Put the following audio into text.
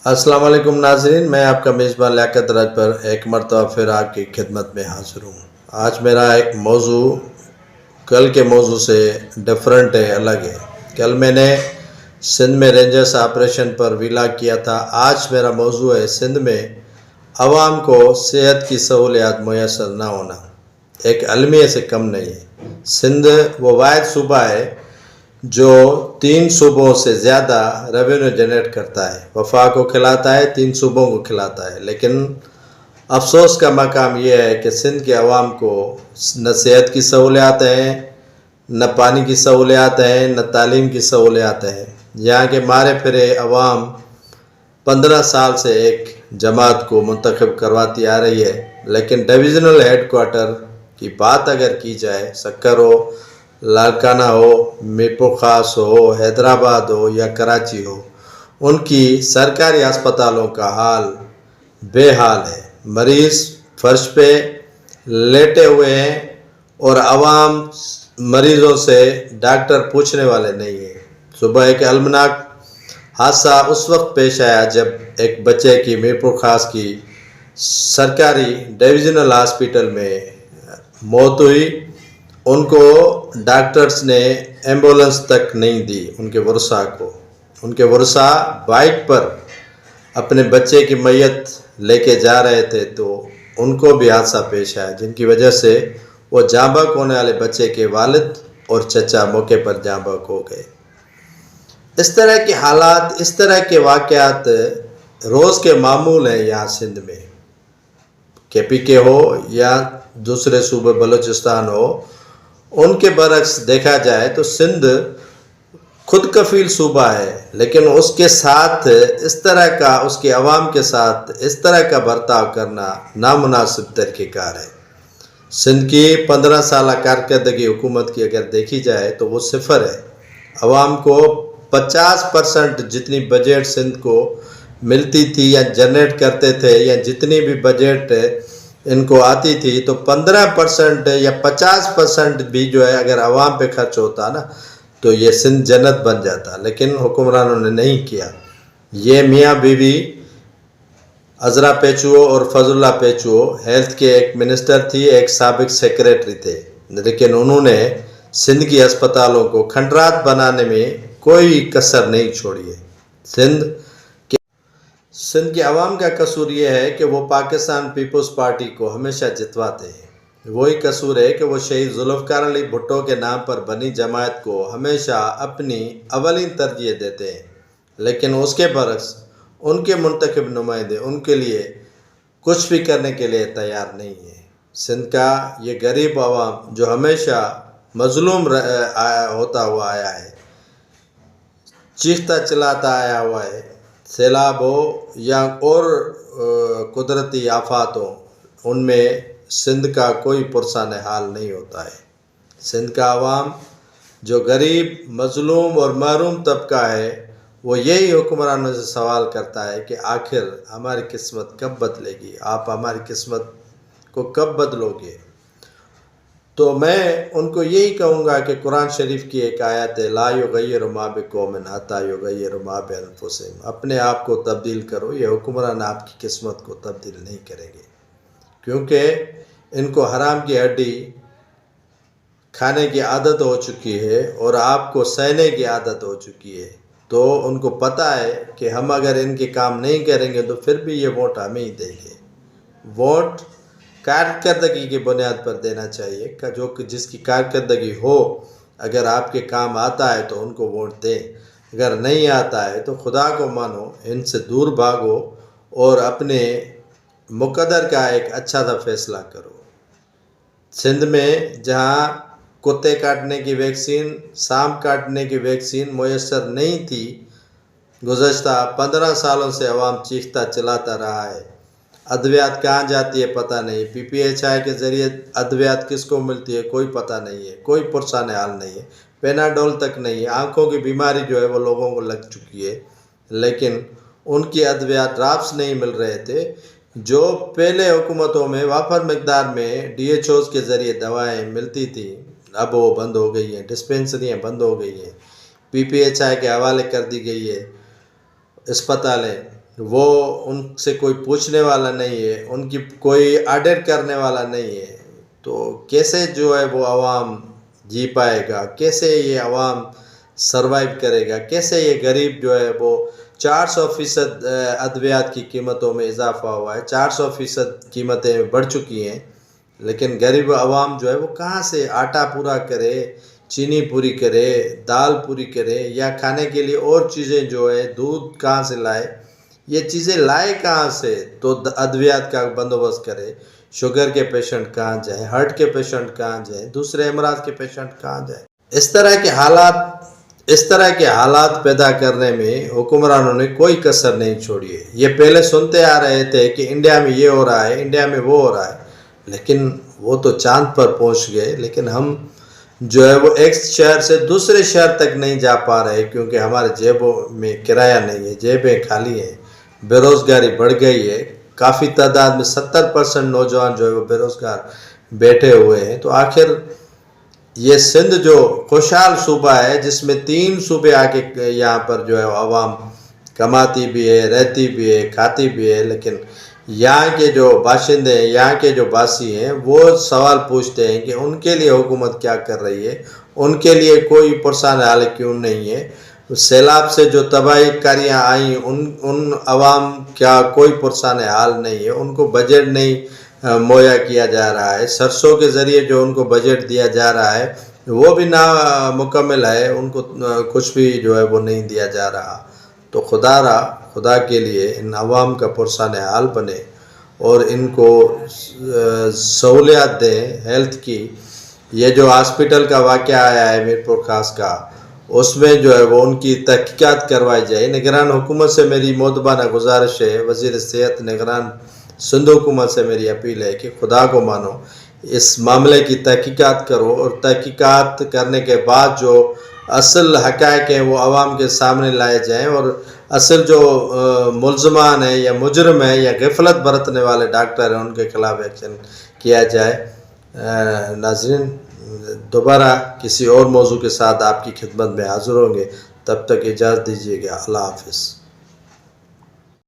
السلام علیکم ناظرین، میں آپ کا میزبان لیاقت راج پر ایک مرتبہ پھر آپ کی خدمت میں حاضر ہوں۔ آج میرا ایک موضوع کل کے موضوع سے ڈیفرنٹ ہے، الگ ہے۔ کل میں نے سندھ میں رینجرز آپریشن پر ویلاگ کیا تھا۔ آج میرا موضوع ہے سندھ میں عوام کو صحت کی سہولیات میسر نہ ہونا۔ ایک المیہ سے کم نہیں ہے۔ سندھ وہ واحد صوبہ ہے جو 3 صوبوں سے زیادہ ریونیو جنریٹ کرتا ہے، وفاق کو کھلاتا ہے، 3 صوبوں کو کھلاتا ہے۔ لیکن افسوس کا مقام یہ ہے کہ سندھ کے عوام کو نہ صحت کی سہولیات ہیں، نہ پانی کی سہولیات ہیں، نہ تعلیم کی سہولیات ہیں۔ یہاں کے مارے پھرے عوام 15 سال سے ایک جماعت کو منتخب کرواتی آ رہی ہے، لیکن ڈویژنل ہیڈ کوارٹر کی بات اگر کی جائے، سکر ہو، لاڑکانہ ہو، میرپور خاص ہو، حیدرآباد ہو یا کراچی ہو، ان کی سرکاری ہسپتالوں کا حال بے حال ہے۔ مریض فرش پہ لیٹے ہوئے ہیں اور عوام مریضوں سے ڈاکٹر پوچھنے والے نہیں ہیں۔ صبح ایک المناک حادثہ اس وقت پیش آیا جب ایک بچے کی میرپور خاص کی سرکاری ڈویژنل ہاسپٹل میں موت ہوئی۔ ان کو ڈاکٹرز نے ایمبولنس تک نہیں دی ان کے ورثاء کو۔ ان کے ورثاء بائک پر اپنے بچے کی میت لے کے جا رہے تھے تو ان کو بھی حادثہ پیش آیا، جن کی وجہ سے وہ جاں بحق ہونے والے بچے کے والد اور چچا موقع پر جاں بحق ہو گئے۔ اس طرح کے حالات، اس طرح کے واقعات روز کے معمول ہیں یہاں سندھ میں، کے پی کے ہو یا دوسرے صوبے بلوچستان ہو۔ ان کے برعکس دیکھا جائے تو سندھ خود کفیل صوبہ ہے، لیکن اس کے ساتھ اس طرح کا، اس کے عوام کے ساتھ اس طرح کا برتاؤ کرنا نامناسب طریقہ کار ہے۔ سندھ کی 15 سالہ کارکردگی حکومت کی اگر دیکھی جائے تو وہ 0 ہے۔ عوام کو 50% جتنی بجٹ سندھ کو ملتی تھی یا جنریٹ کرتے تھے، یا جتنی بھی بجٹ ان کو آتی تھی، تو 15% یا 50% بھی جو ہے اگر عوام پہ خرچ ہوتا نا تو یہ سندھ جنت بن جاتا، لیکن حکمرانوں نے نہیں کیا۔ یہ میاں بیوی عذرا پیچو اور فضل اللہ پیچو ہیلتھ کے ایک منسٹر تھی، ایک سابق سیکریٹری تھے، لیکن انہوں نے سندھ کی ہسپتالوں کو کھنڈرات بنانے میں کوئی کسر نہیں چھوڑی ہے۔ سندھ کے عوام کا قصور یہ ہے کہ وہ پاکستان پیپلز پارٹی کو ہمیشہ جتواتے ہیں۔ وہی قصور ہے کہ وہ شہید ذوالفقار علی بھٹو کے نام پر بنی جماعت کو ہمیشہ اپنی اولین ترجیح دیتے ہیں، لیکن اس کے برعکس ان کے منتخب نمائندے ان کے لیے کچھ بھی کرنے کے لیے تیار نہیں ہیں۔ سندھ کا یہ غریب عوام جو ہمیشہ مظلوم ہوتا ہوا آیا ہے، چیختا چلاتا آیا ہوا ہے، سیلاب ہو یا اور قدرتی آفات ہوں، ان میں سندھ کا کوئی پرسان حال نہیں ہوتا ہے۔ سندھ کا عوام جو غریب، مظلوم اور محروم طبقہ ہے، وہ یہی حکمرانوں سے سوال کرتا ہے کہ آخر ہماری قسمت کب بدلے گی، آپ ہماری قسمت کو کب بدلو گے۔ تو میں ان کو یہی کہوں گا کہ قرآن شریف کی ایک آیت ہے، لا یغیر ما بقوم حتی یغیروا ما بانفسہم، اپنے آپ کو تبدیل کرو، یہ حکمران آپ کی قسمت کو تبدیل نہیں کریں گے، کیونکہ ان کو حرام کی ہڈی کھانے کی عادت ہو چکی ہے اور آپ کو سہنے کی عادت ہو چکی ہے۔ تو ان کو پتہ ہے کہ ہم اگر ان کے کام نہیں کریں گے تو پھر بھی یہ ووٹ ہمیں ہی دیں گے۔ ووٹ کارکردگی کی بنیاد پر دینا چاہیے، جو جس کی کارکردگی ہو، اگر آپ کے کام آتا ہے تو ان کو ووٹ دیں، اگر نہیں آتا ہے تو خدا کو مانو، ان سے دور بھاگو اور اپنے مقدر کا ایک اچھا سا فیصلہ کرو۔ سندھ میں جہاں کتے کاٹنے کی ویکسین، سانپ کاٹنے کی ویکسین میسر نہیں تھی، گزشتہ 15 سالوں سے عوام چیختا چلاتا رہا ہے۔ ادویات کہاں جاتی ہے پتہ نہیں، پی پی ایچ آئی کے ذریعے ادویات کس کو ملتی ہے کوئی پتہ نہیں ہے، کوئی پرسان حال نہیں ہے، پیناڈول تک نہیں ہے۔ آنکھوں کی بیماری جو ہے وہ لوگوں کو لگ چکی ہے، لیکن ان کی ادویات ڈراپس نہیں مل رہے تھے جو پہلے حکومتوں میں وافر مقدار میں ڈی ایچ اوز کے ذریعے دوائیں ملتی تھیں، اب وہ بند ہو گئی ہیں، ڈسپینسریاں بند ہو گئی ہیں، پی پی ایچ آئی کے حوالے کر دی گئی ہے اسپتالیں۔ وہ ان سے کوئی پوچھنے والا نہیں ہے، ان کی کوئی آڈٹ کرنے والا نہیں ہے، تو کیسے جو ہے وہ عوام جی پائے گا؟ کیسے یہ عوام سروائیو کرے گا؟ کیسے یہ غریب جو ہے وہ 400% ادویات کی قیمتوں میں اضافہ ہوا ہے، 400% قیمتیں بڑھ چکی ہیں، لیکن غریب عوام جو ہے وہ کہاں سے آٹا پورا کرے، چینی پوری کرے، دال پوری کرے، یا کھانے کے لیے اور چیزیں جو ہے دودھ کہاں سے لائے؟ یہ چیزیں لائے کہاں سے؟ تو ادویات کا بندوبست کرے، شوگر کے پیشنٹ کہاں جائیں، ہارٹ کے پیشنٹ کہاں جائیں، دوسرے امراض کے پیشنٹ کہاں جائیں؟ اس طرح کے حالات پیدا کرنے میں حکمرانوں نے کوئی کسر نہیں چھوڑی ہے۔ یہ پہلے سنتے آ رہے تھے کہ انڈیا میں یہ ہو رہا ہے، انڈیا میں وہ ہو رہا ہے، لیکن وہ تو چاند پر پہنچ گئے، لیکن ہم جو ہے وہ ایک شہر سے دوسرے شہر تک نہیں جا پا رہے، کیونکہ ہمارے جیبوں میں کرایہ نہیں ہے، جیبیں خالی ہیں، بے روزگاری بڑھ گئی ہے، کافی تعداد میں 70% نوجوان جو ہے وہ بے روزگار بیٹھے ہوئے ہیں۔ تو آخر یہ سندھ جو خوشحال صوبہ ہے، جس میں 3 صوبے آ کے یہاں پر جو ہے عوام کماتی بھی ہے، رہتی بھی ہے، کھاتی بھی ہے، لیکن یہاں کے جو باشندے ہیں، یہاں کے جو باسی ہیں، وہ سوال پوچھتے ہیں کہ ان کے لیے حکومت کیا کر رہی ہے، ان کے لیے کوئی پرسان حال کیوں نہیں ہے؟ سیلاب سے جو تباہی کاریاں آئیں، ان عوام کیا کوئی پرسان حال نہیں ہے؟ ان کو بجٹ نہیں مہیا کیا جا رہا ہے، سرسوں کے ذریعے جو ان کو بجٹ دیا جا رہا ہے وہ بھی نامکمل ہے، ان کو کچھ بھی جو ہے وہ نہیں دیا جا رہا۔ تو خدا کے لیے ان عوام کا پرسان حال بنے اور ان کو سہولیات دیں ہیلتھ کی۔ یہ جو ہاسپٹل کا واقعہ آیا ہے میر پور خاص کا، اس میں جو ہے وہ ان کی تحقیقات کروائی جائے۔ نگران حکومت سے میری مؤدبانہ گزارش ہے، وزیر صحت نگران سندھ حکومت سے میری اپیل ہے کہ خدا کو مانو، اس معاملے کی تحقیقات کرو، اور تحقیقات کرنے کے بعد جو اصل حقائق ہیں وہ عوام کے سامنے لائے جائیں، اور اصل جو ملزمان ہیں یا مجرم ہیں یا غفلت برتنے والے ڈاکٹر ہیں ان کے خلاف ایکشن کیا جائے۔ ناظرین، دوبارہ کسی اور موضوع کے ساتھ آپ کی خدمت میں حاضر ہوں گے، تب تک اجازت دیجیے گا۔ اللہ حافظ۔